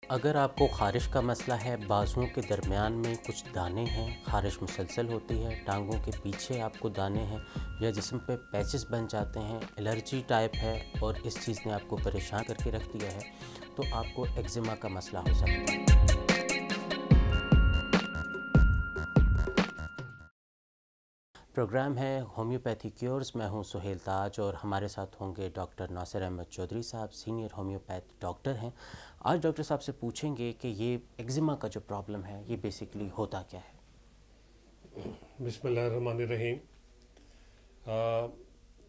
اگر آپ کو خارش کا مسئلہ ہے، بازوؤں کے درمیان میں کچھ دانے ہیں، خارش مسلسل ہوتی ہے، ٹانگوں کے پیچھے آپ کو دانے ہیں یا جسم پہ پیچز بن جاتے ہیں، الرجی ٹائپ ہے اور اس چیز نے آپ کو پریشان کر کے رکھ دیا ہے، تو آپ کو ایگزیما کا مسئلہ ہو سکتا ہے۔ پروگرام ہے ہومیوپیتھی کیورز، میں ہوں سہیل تاج اور ہمارے ساتھ ہوں گے ڈاکٹر ناصر احمد چودھری صاحب، سینئر ہومیوپیتھ ڈاکٹر ہیں۔ آج ڈاکٹر صاحب سے پوچھیں گے کہ یہ ایگزیما کا جو پرابلم ہے یہ بیسیکلی ہوتا کیا ہے؟ بسم اللہ الرحمن الرحیم۔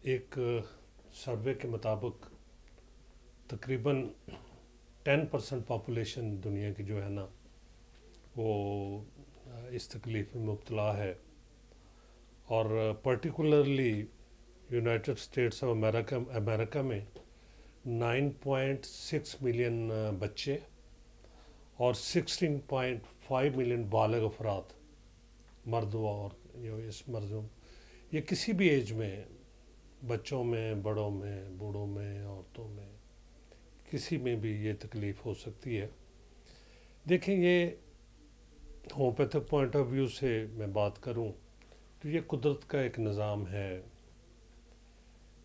ایک سروے کے مطابق تقریباً 10% پاپولیشن دنیا کی جو ہے نا وہ اس تکلیف میں مبتلا ہے، اور particularly United States of America میں 9.6 ملین بچے اور 16.5 ملین بالغ افراد، مرد و اور اس مرضوں یہ کسی بھی ایج میں، بچوں میں، بڑوں میں، بوڑھوں میں، عورتوں میں، کسی میں بھی یہ تکلیف ہو سکتی ہے۔ دیکھیں، یہ ہومیوپیتھک پوائنٹ آف ویو سے میں بات کروں تو یہ قدرت کا ایک نظام ہے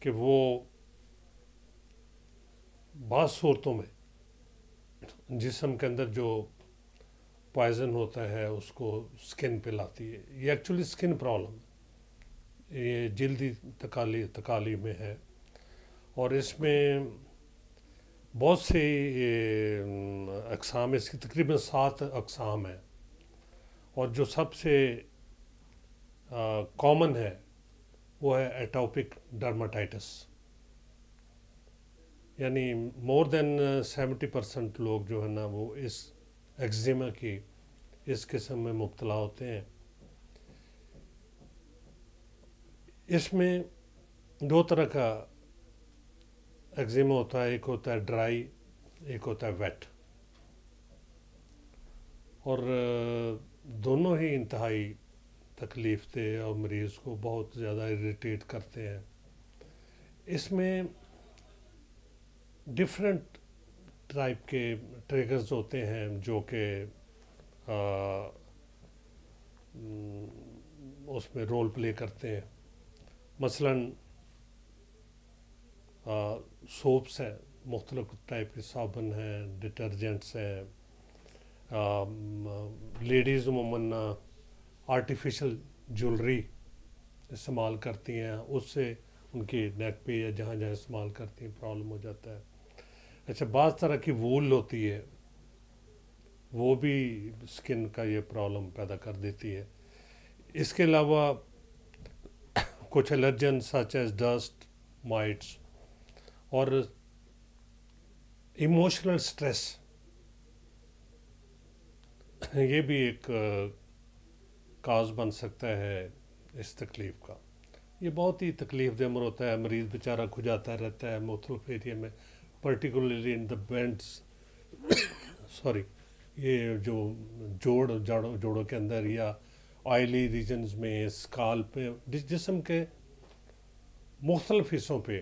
کہ وہ بعض صورتوں میں جسم کے اندر جو پوائزن ہوتا ہے اس کو سکن پہ لاتی ہے۔ یہ ایکچولی سکن پرابلم، یہ جلدی تکالی میں ہے، اور اس میں بہت سے اقسام، اس کی تقریباً 7 اقسام ہیں، اور جو سب سے کامن ہے وہ ہے ایٹوپک ڈرماٹائٹس، یعنی مور دین 70% لوگ جو ہے نا وہ اس ایگزیما کی اس قسم میں مبتلا ہوتے ہیں۔ اس میں 2 طرح کا ایگزیما ہوتا ہے، ایک ہوتا ہے ڈرائی، ایک ہوتا ہے ویٹ، اور دونوں ہی انتہائی تکلیف دہ اور مریض کو بہت زیادہ اریٹیٹ کرتے ہیں۔ اس میں ڈفرینٹ ٹائپ کے ٹریگرز ہوتے ہیں جو کہ اس میں رول پلے کرتے ہیں۔ مثلاً سوپس ہیں، مختلف ٹائپ کے صابن ہیں، ڈٹرجنٹس ہیں، لیڈیز عموماً آرٹیفیشل جولری استعمال کرتی ہیں، اس سے ان کی نیک پہ یا جہاں جہاں استعمال کرتی ہیں پرابلم ہو جاتا ہے۔ اچھا، بعض طرح کی وول ہوتی ہے، وہ بھی سکن کا یہ پرابلم پیدا کر دیتی ہے۔ اس کے علاوہ کچھ allergen such as dust mites اور ایموشنل سٹریس، یہ بھی ایک کاز بن سکتا ہے اس تکلیف کا۔ یہ بہت ہی تکلیف دہ عمر ہوتا ہے، مریض بیچارہ کھجاتا رہتا ہے مختلف ایریا میں، پرٹیکولرلی ان دا بینڈس یہ جو جوڑوں کے اندر یا آئلی ریجنز میں، اسکال پہ، جسم کے مختلف حصوں پہ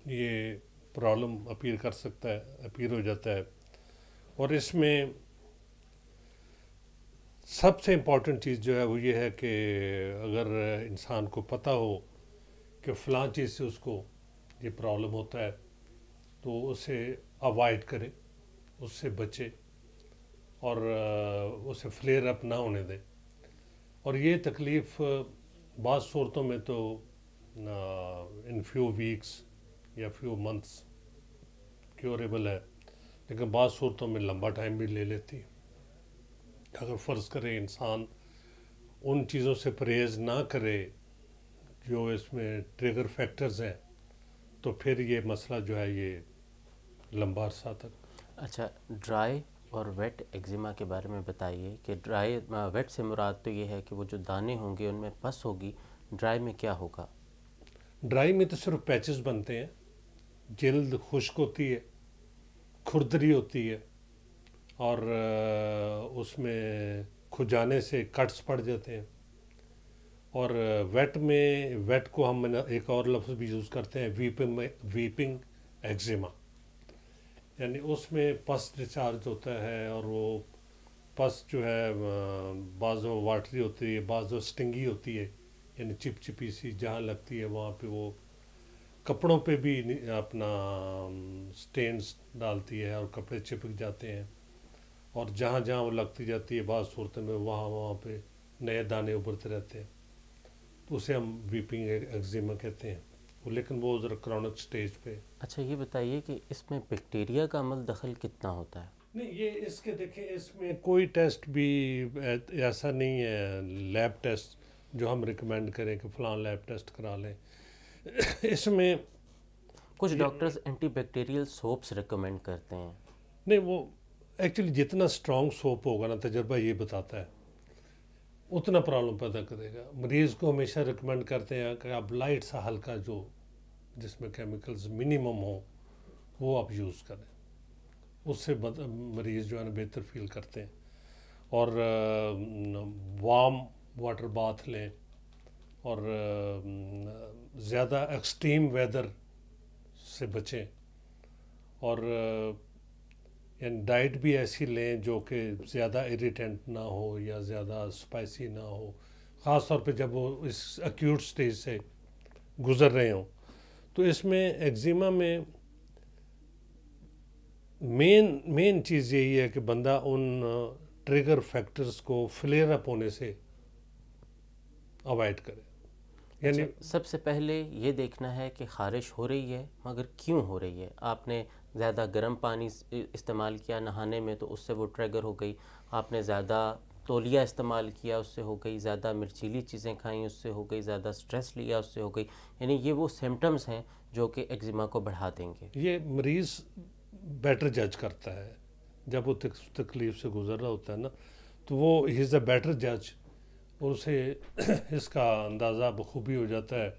یہ پرابلم اپیئر ہو جاتا ہے۔ اور اس میں سب سے امپورٹنٹ چیز جو ہے وہ یہ ہے کہ اگر انسان کو پتہ ہو کہ فلاں چیز سے اس کو یہ پرابلم ہوتا ہے تو اسے اوائڈ کرے، اس سے بچے اور اسے فلیئر اپ نہ ہونے دے۔ اور یہ تکلیف بعض صورتوں میں تو ان فیو ویکس یا فیو منتھس کیوریبل ہے، لیکن بعض صورتوں میں لمبا ٹائم بھی لے لیتی ہے۔ اگر فرض کرے انسان ان چیزوں سے پرہیز نہ کرے جو اس میں ٹریگر فیکٹرز ہیں تو پھر یہ مسئلہ جو ہے یہ لمبا عرصہ تک۔ اچھا، ڈرائی اور ویٹ ایگزیما کے بارے میں بتائیے کہ ویٹ سے مراد تو یہ ہے کہ وہ جو دانے ہوں گے ان میں پس ہوگی، ڈرائی میں کیا ہوگا؟ ڈرائی میں تو صرف پیچز بنتے ہیں، جلد خشک ہوتی ہے، کھردری ہوتی ہے، اور اس میں کھجانے سے کٹس پڑ جاتے ہیں۔ اور ویٹ کو ہم ایک اور لفظ بھی یوز کرتے ہیں، ویپنگ ایگزیما، یعنی اس میں پس ڈسچارج ہوتا ہے، اور وہ پس جو ہے بعض وہ واٹری ہوتی ہے، بعض وہ سٹنگی ہوتی ہے، یعنی چپ چپی سی جہاں لگتی ہے وہاں پہ وہ کپڑوں پہ بھی اپنا سٹینز ڈالتی ہے اور کپڑے چپک جاتے ہیں، اور جہاں جہاں وہ لگتی جاتی ہے بعض صورتوں میں وہاں پہ نئے دانے ابھرتے رہتے ہیں، تو اسے ہم ویپنگ ایگزیما کہتے ہیں، لیکن وہ ذرا کرونک سٹیج پہ۔ اچھا یہ بتائیے کہ اس میں بیکٹیریا کا عمل دخل کتنا ہوتا ہے؟ نہیں، یہ اس کے دیکھیں اس میں کوئی ٹیسٹ بھی ایسا نہیں ہے لیب ٹیسٹ جو ہم ریکمینڈ کریں کہ فلاں لیب ٹیسٹ کرا لیں۔ اس میں کچھ doctors anti bacterial soaps recommend کرتے ہیں۔ نہیں، وہ ایکچولی جتنا اسٹرانگ سوپ ہوگا نا، تجربہ یہ بتاتا ہے اتنا پرابلم پیدا کرے گا۔ مریض کو ہمیشہ ریکمینڈ کرتے ہیں کہ آپ لائٹ سا ہلکا جو جس میں کیمیکلز منیمم ہوں وہ آپ یوز کریں، اس سے مریض جو ہے نا بہتر فیل کرتے ہیں، اور وارم واٹر باتھ لیں، اور زیادہ ایکسٹریم ویدر سے بچیں، اور یعنی ڈائٹ بھی ایسی لیں جو کہ زیادہ اریٹنٹ نہ ہو یا زیادہ اسپائسی نہ ہو، خاص طور پہ جب وہ اس ایکیوٹ سٹیج سے گزر رہے ہوں۔ تو اس میں ایگزیما میں مین چیز یہی ہے کہ بندہ ان ٹریگر فیکٹرز کو فلیئر اپ ہونے سے اوائڈ کرے۔ یعنی سب سے پہلے یہ دیکھنا ہے کہ خارش ہو رہی ہے، مگر کیوں ہو رہی ہے؟ آپ نے زیادہ گرم پانی استعمال کیا نہانے میں تو اس سے وہ ٹریگر ہو گئی، آپ نے زیادہ تولیہ استعمال کیا اس سے ہو گئی، زیادہ مرچیلی چیزیں کھائیں اس سے ہو گئی، زیادہ سٹریس لیا اس سے ہو گئی، یعنی یہ وہ سمٹمز ہیں جو کہ ایگزیما کو بڑھا دیں گے۔ یہ مریض بیٹر جج کرتا ہے جب وہ تکلیف سے گزر رہا ہوتا ہے نا، تو وہ ہی از اے بیٹر جج، اور اسے اس کا اندازہ بخوبی ہو جاتا ہے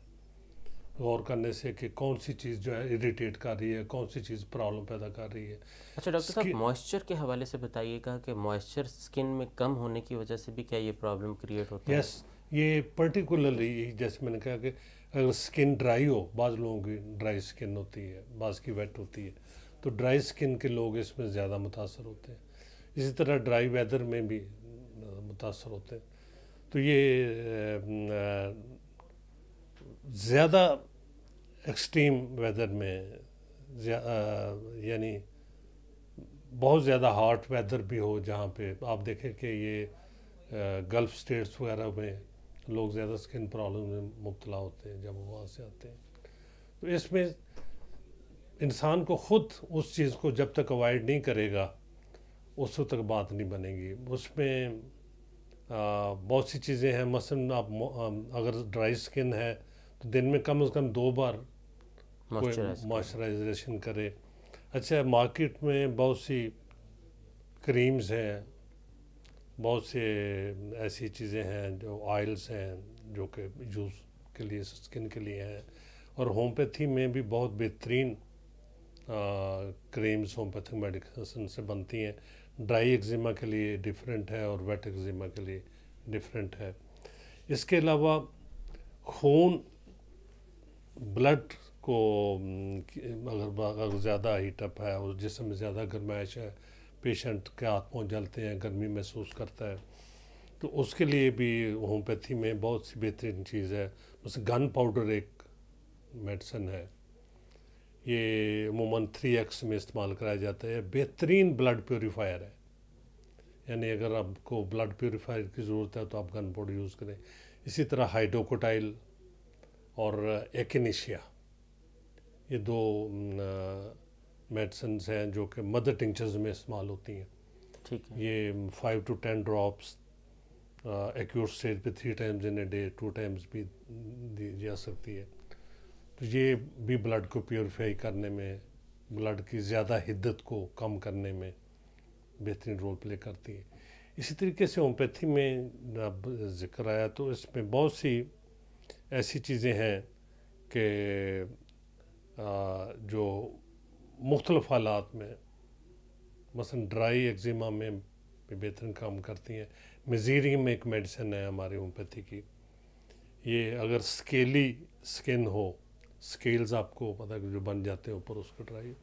غور کرنے سے کہ کون سی چیز جو ہے اریٹیٹ کر رہی ہے، کون سی چیز پرابلم پیدا کر رہی ہے۔ اچھا ڈاکٹر صاحب، موئسچر کے حوالے سے بتائیے گا کہ موئسچر سکن میں کم ہونے کی وجہ سے بھی کیا یہ پرابلم کریٹ ہوتا ہے؟ یس، یہ پرٹیکولرلی جیسے میں نے کہا کہ اگر سکن ڈرائی ہو، بعض لوگوں کی ڈرائی سکن ہوتی ہے، بعض کی ویٹ ہوتی ہے، تو ڈرائی سکن کے لوگ اس میں زیادہ متاثر ہوتے ہیں، اسی طرح ڈرائی ویدر میں بھی متاثر ہوتے ہیں۔ تو یہ زیادہ ایکسٹریم ویدر میں یعنی بہت زیادہ ہاٹ ویدر بھی ہو، جہاں پہ آپ دیکھیں کہ یہ گلف سٹیٹس وغیرہ میں لوگ زیادہ سکن پرابلم میں مبتلا ہوتے ہیں جب وہ وہاں سے آتے ہیں۔ تو اس میں انسان کو خود اس چیز کو جب تک اوائڈ نہیں کرے گا اس وقت تک بات نہیں بنے گی۔ اس میں بہت سی چیزیں ہیں، مثلاً آپ اگر ڈرائی سکن ہے تو دن میں کم از کم 2 بار کوئی موئسچرائزیشن کرے۔ اچھا، مارکیٹ میں بہت سی کریمز ہیں، بہت سے ایسی چیزیں ہیں جو آئلز ہیں جو کہ یوز کے لیے سکن کے لیے ہیں، اور ہومیوپیتھی میں بھی بہت بہترین کریمز ہومیوپیتھک میڈیسن سے بنتی ہیں۔ ڈرائی ایگزیما کے لیے ڈیفرنٹ ہے اور ویٹ ایگزیما کے لیے ڈیفرنٹ ہے۔ اس کے علاوہ خون، بلڈ کو اگر زیادہ ہیٹ اپ ہے اور جسم میں زیادہ گرمائش ہے، پیشنٹ کے ہاتھ پاؤں جلتے ہیں، گرمی محسوس کرتا ہے، تو اس کے لیے بھی ہومیوپیتھی میں بہت سی بہترین چیز ہے۔ مثلا گن پاؤڈر ایک میڈیسن ہے، یہ عموماً 3x میں استعمال کرایا جاتا ہے، بہترین بلڈ پیوریفائر ہے۔ یعنی اگر آپ کو بلڈ پیوریفائر کی ضرورت ہے تو آپ گن پاؤڈر یوز کریں۔ اسی طرح ہائیڈروکوٹائل اور ایکینیشیا، یہ 2 میڈیسنز ہیں جو کہ مدر ٹنکچرز میں استعمال ہوتی ہیں۔ ٹھیک ہے، یہ 5 to 10 ڈراپس ایکیوٹ اسٹیج پہ 3 times in a day 2 times بھی دی جا سکتی ہے۔ تو یہ بھی بلڈ کو پیوریفائی کرنے میں، بلڈ کی زیادہ حدت کو کم کرنے میں بہترین رول پلے کرتی ہے۔ اسی طریقے سے ہومیوپیتھی میں اب ذکر آیا تو اس میں بہت سی ایسی چیزیں ہیں کہ جو مختلف حالات میں، مثلا ڈرائی ایگزیما میں بہترین کام کرتی ہیں۔ میزیریم ایک میڈیسن ہے ہماری ہومیوپیتھی کی، یہ اگر سکیلی سکن ہو، سکیلز آپ کو پتہ ہے کہ جو بن جاتے ہیں اوپر اس کا ڈرائی،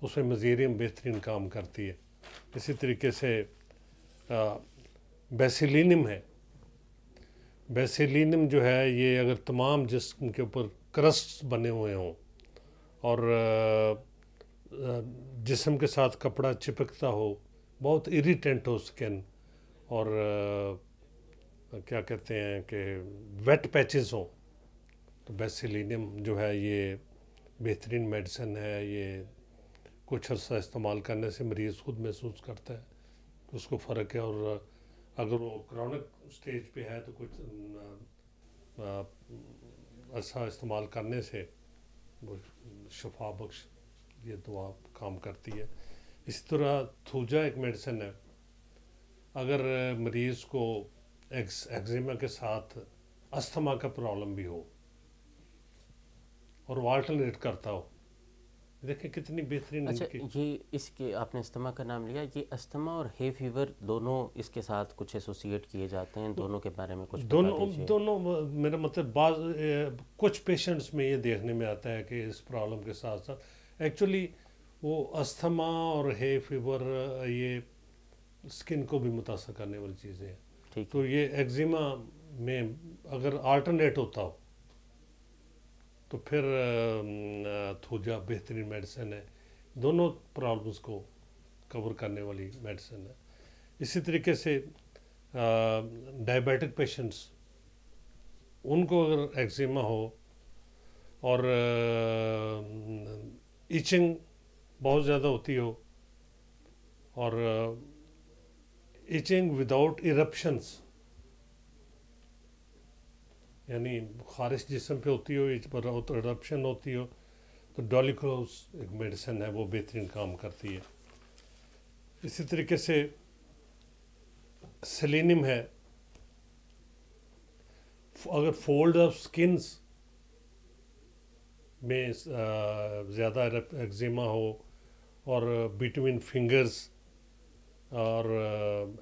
اس میں مزیریم بہترین کام کرتی ہے. اسی طریقے سے بیسیلینم ہے. بیسیلینم جو ہے یہ اگر تمام جسم کے اوپر کرسٹ بنے ہوئے ہوں اور جسم کے ساتھ کپڑا چپکتا ہو, بہت اریٹینٹ ہو سکن, اور کیا کہتے ہیں کہ ویٹ پیچز ہوں, تو بیسیلینم جو ہے یہ بہترین میڈیسن ہے. یہ کچھ عرصہ استعمال کرنے سے مریض خود محسوس کرتا ہے کہ اس کو فرق ہے, اور اگر وہ کرونک سٹیج پہ ہے تو کچھ عرصہ استعمال کرنے سے وہ شفا بخش یہ دوا کام کرتی ہے. اسی طرح تھوجا ایک میڈیسن ہے. اگر مریض کو ایگزیما کے ساتھ استھما کا پرابلم بھی ہو اور وہ آلٹرنیٹ کرتا ہو, دیکھیں کتنی بہترین. اچھا, یہ اس کے آپ نے استھما کا نام لیا, یہ استھما اور ہے فیور دونوں اس کے ساتھ کچھ ایسوسیٹ کیے جاتے ہیں, دونوں کے بارے میں کچھ بتا دیجیے. دونوں میرا مطلب کچھ پیشنٹس میں یہ دیکھنے میں آتا ہے کہ اس پرابلم کے ساتھ ساتھ ایکچولی وہ استھما اور ہے فیور یہ اسکن کو بھی متاثر کرنے والی چیزیں ہیں. تو یہ ایگزیما میں اگر آلٹرنیٹ ہوتا ہو تو پھر تھوجا بہترین میڈیسن ہے. دونوں پرابلمس کو کور کرنے والی میڈیسن ہے. اسی طریقے سے ڈائبیٹک پیشنٹس, ان کو اگر ایگزیما ہو اور ایچنگ بہت زیادہ ہوتی ہو, اور ایچنگ وداؤٹ ایرپشنس, یعنی خارش جسم پہ ہوتی ہو ایرپشن ہوتی ہو, تو ڈولیکلوز ایک میڈیسن ہے, وہ بہترین کام کرتی ہے. اسی طریقے سے سیلینم ہے. اگر فولڈ آف سکنس میں زیادہ ایگزیما ہو اور بٹوین فنگرز اور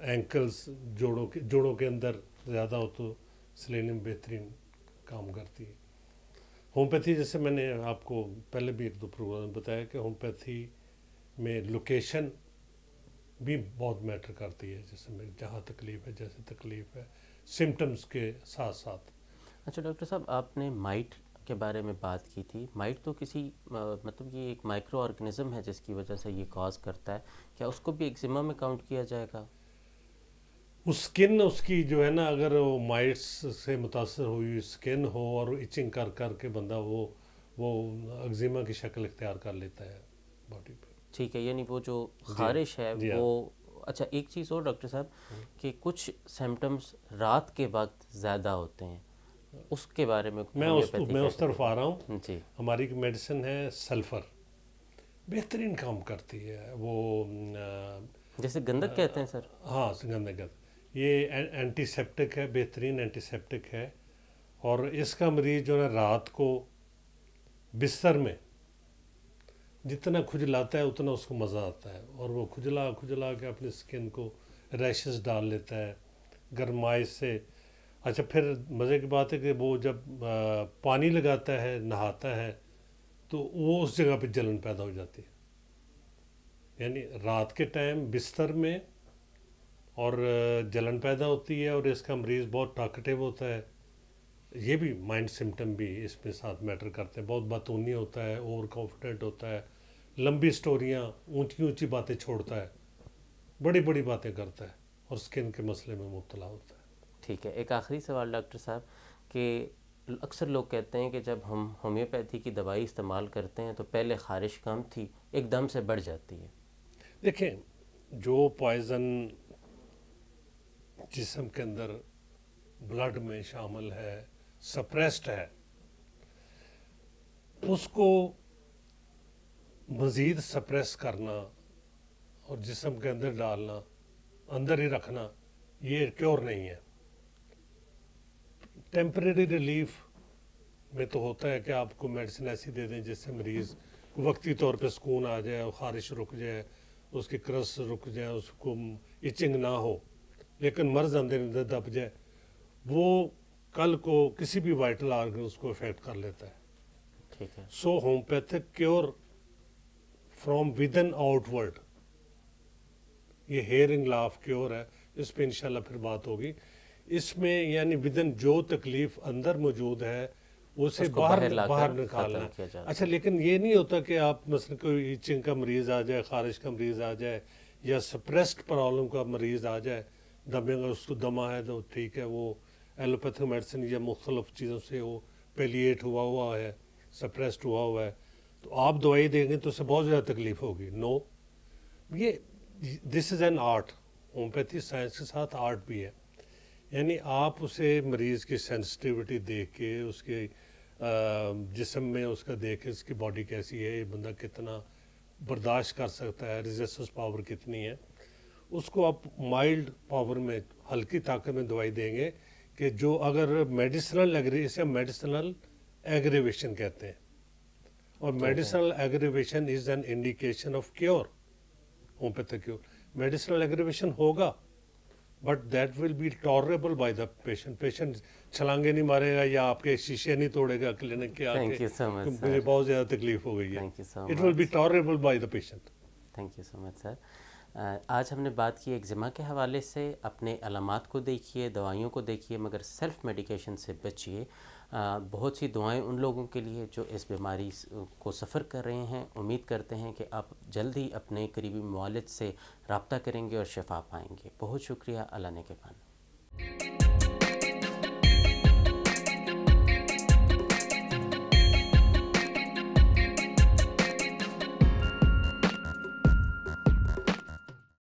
اینکلز جوڑوں کے اندر زیادہ ہو تو سیلینم بہترین کام کرتی ہے. ہومیوپیتھی, جیسے میں نے آپ کو پہلے بھی ایک دو پروگرام میں بتایا کہ ہومیوپیتھی میں لوکیشن بھی بہت میٹر کرتی ہے, جیسے میں جہاں تکلیف ہے, جیسے تکلیف ہے, سمٹمز کے ساتھ ساتھ. اچھا ڈاکٹر صاحب, آپ نے مائٹ کے بارے میں بات کی تھی. مائٹ تو کسی مطلب یہ ایک مائکرو آرگنزم ہے جس کی وجہ سے یہ کاز کرتا ہے, کیا اس کو بھی ایگزیما میں کاؤنٹ کیا جائے گا؟ اسکن اس کی جو ہے نا, اگر وہ مائٹس سے متاثر ہوئی اسکن ہو اور ایچنگ کر کے بندہ وہ ایگزیما کی شکل اختیار کر لیتا ہے باڈی پہ. ٹھیک ہے, یعنی وہ جو خارش ہے وہ. اچھا, ایک چیز اور ڈاکٹر صاحب کہ کچھ سمٹمز رات کے وقت زیادہ ہوتے ہیں, اس کے بارے میں میں اس طرف آ رہا ہوں. جی, ہماری ایک میڈیسن ہے سلفر, بہترین کام کرتی ہے. وہ جیسے گندک کہتے ہیں سر. ہاں, گندک. یہ اینٹی سیپٹک ہے, بہترین اینٹی سیپٹک ہے. اور اس کا مریض جو ہے رات کو بستر میں جتنا کھجلاتا ہے اتنا اس کو مزہ آتا ہے, اور وہ کھجلا کے اپنی سکن کو ریشز ڈال لیتا ہے گرمائش سے. اچھا, پھر مزے کی بات ہے کہ وہ جب پانی لگاتا ہے, نہاتا ہے, تو وہ اس جگہ پہ جلن پیدا ہو جاتی ہے. یعنی رات کے ٹائم بستر میں اور جلن پیدا ہوتی ہے, اور اس کا مریض بہت ٹاکٹیو ہوتا ہے. یہ بھی مائنڈ سمٹم بھی اس میں ساتھ میٹر کرتے ہیں. بہت باتونی ہوتا ہے, اوور کانفیڈنٹ ہوتا ہے, لمبی سٹوریاں, اونچی باتیں چھوڑتا ہے, بڑی باتیں کرتا ہے, اور سکن کے مسئلے میں مبتلا ہوتا ہے. ٹھیک ہے, ایک آخری سوال ڈاکٹر صاحب کہ اکثر لوگ کہتے ہیں کہ جب ہم ہومیوپیتھی کی دوائی استعمال کرتے ہیں تو پہلے خارش کم تھی, ایک دم سے بڑھ جاتی ہے. دیکھیں, جو پوائزن جسم کے اندر بلڈ میں شامل ہے, سپریسڈ ہے, اس کو مزید سپریس کرنا اور جسم کے اندر ڈالنا, اندر ہی رکھنا, یہ کیور نہیں ہے. ٹیمپریری ریلیف میں تو ہوتا ہے کہ آپ کو میڈیسن ایسی دے دیں جس سے مریض وقتی طور پہ سکون آ جائے, خارش رک جائے, اس کی کرس رک جائے, اس کو ایچنگ نہ ہو, لیکن مرض اندر دب جائے, وہ کل کو کسی بھی وائٹل آرگن اس کو افیکٹ کر لیتا ہے. ٹھیک ہے. So homeopathic cure from within outward. یہ ہیئرنگ لاف کیور ہے, اس پہ انشاءاللہ پھر بات ہوگی. اس میں یعنی ودن جو تکلیف اندر موجود ہے اسے باہر نکالنا ہے. اچھا لیکن یہ نہیں ہوتا کہ آپ مثلا کوئی ایچنگ کا مریض آ جائے, خارش کا مریض آ جائے, یا سپریسڈ پرابلم کا مریض آ جائے, دمے کا اس کو دمہ ہے تو ٹھیک ہے, وہ ایلوپیتھک میڈیسن یا مختلف چیزوں سے وہ پیلیٹ ہوا ہے, سپریسڈ ہوا ہے, تو آپ دوائی دیں گے تو اسے بہت زیادہ تکلیف ہوگی. نو, یہ this is an art. Homeopathy science کے ساتھ آرٹ بھی ہے. یعنی آپ اسے مریض کی سینسٹیوٹی دیکھ کے, اس کے جسم میں اس کا دیکھ کے, اس کی باڈی کیسی ہے, یہ بندہ کتنا برداشت کر سکتا ہے, ریزسٹنس پاور کتنی ہے, اس کو آپ مائلڈ پاور میں, ہلکی طاقت میں دوائی دیں گے کہ جو اگر میڈیسنل ایگریویشن کہتے ہیں, اور medicinal aggravation is an indication of cure. Homeopathic cure medicinal aggravation ہوگا, but that will be tolerable by the patient. Patient چھلانگے نہیں مارے گا یا آپ کے شیشے نہیں توڑے گا کلینک کے آگے مجھے بہت زیادہ تکلیف ہو گئی ہے. It will be tolerable by the patient. Thank you so much sir. آج ہم نے بات کی ایگزیما کے حوالے سے. اپنے علامات کو دیکھیے, دوائیوں کو دیکھیے, مگر سیلف میڈیکیشن سے بچیے. بہت سی دعائیں ان لوگوں کے لیے جو اس بیماری کو سفر کر رہے ہیں. امید کرتے ہیں کہ آپ جلد ہی اپنے قریبی معالج سے رابطہ کریں گے اور شفا پائیں گے. بہت شکریہ. اللہ نگہبان.